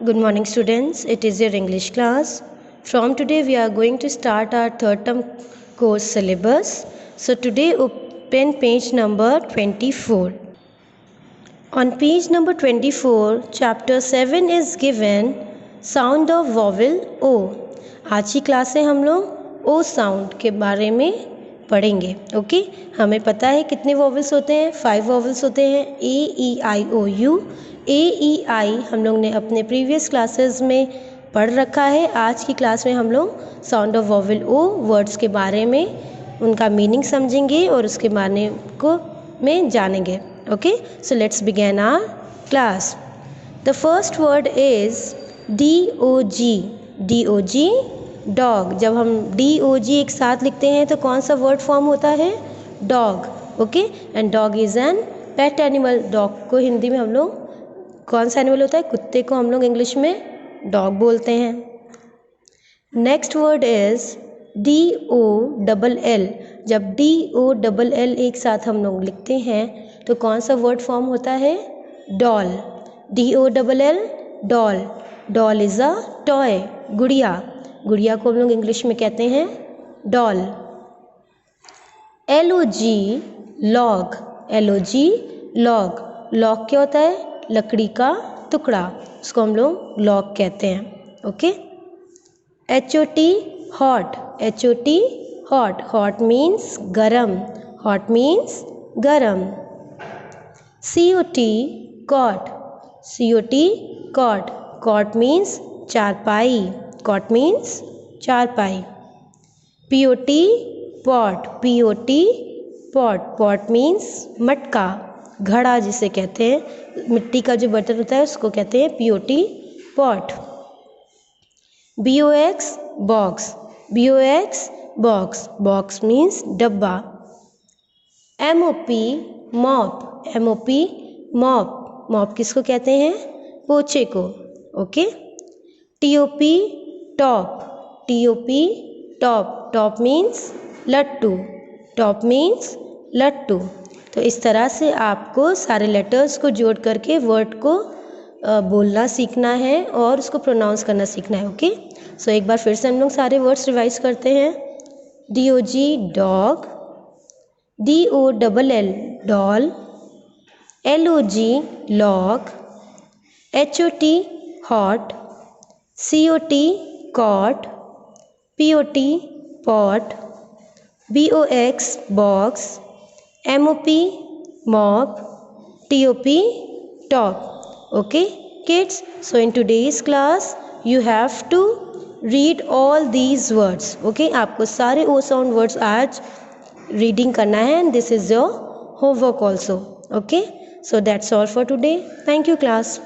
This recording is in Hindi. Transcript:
Good morning students, it is your English class. From today we are going to start our third term course syllabus. So today open page number 24. On page number 24, chapter 7 is given sound of vowel O. आज की क्लास से हम लोग O साउंड के बारे में पढ़ेंगे. ओके, हमें पता है कितने वॉवल्स होते हैं. 5 वॉवल्स होते हैं. A-E-I-O-U. A-E-I हम लोग ने अपने प्रीवियस क्लासेस में पढ़ रखा है. आज की क्लास में हम लोग sound of vowel O words के बारे में उनका मीनिंग समझेंगे और उसके बारे को में जानेंगे. Okay, so let's begin our class. The first word is DOG. DOG dog. जब हम DOG एक साथ लिखते हैं तो कौन सा वर्ड फॉर्म होता है? Dog. Okay, and dog is an pet animal. Dog को हिंदी में हम लोग कौन सा एनिमल होता है? कुत्ते को हम लोग इंग्लिश में डॉग बोलते हैं. Next word is DOLL. जब DOLL एक साथ हम लोग लिखते हैं तो कौन सा वर्ड फॉर्म होता है? Doll. DOLL doll. Doll is a toy. गुड़िया. गुड़िया को हम लोग इंग्लिश में कहते हैं doll. LOG log. LOG log. Log क्या होता है? लकड़ी का टुकड़ा. उसको हम लोग लॉग कहते हैं. Okay. HOT hot. HOT hot. Hot means गरम. हॉट मीन्स गरम. COT cot. COT cot. Cot means चारपाई. कॉट मीन्स चारपाई. POT pot. POT pot. Pot means मटका, घड़ा जिसे कहते हैं. मिट्टी का जो बर्तन होता है उसको कहते हैं POT pot. BOX box. BOX box. Box means डब्बा. MOP mop. MOP mop. Mop किसको कहते हैं? पोछे को. Okay. TOP top. TOP top. Top means लट्टू. टॉप मीन्स लट्टू. तो इस तरह से आपको सारे लेटर्स को जोड़ करके वर्ड को बोलना सीखना है और उसको प्रोनाउंस करना सीखना है. ओके, सो एक बार फिर से हम लोग सारे वर्ड्स रिवाइज करते हैं. DOG dog. DOLL doll. LOG log. HOT hot. COT cot. POT pot. BOX box. MOP mop. TOP top. Okay kids, so in today's class you have to read all these words. Okay, आपको सारे O sound words आज reading करना है and this is your homework also. Okay, so that's all for today. Thank you class.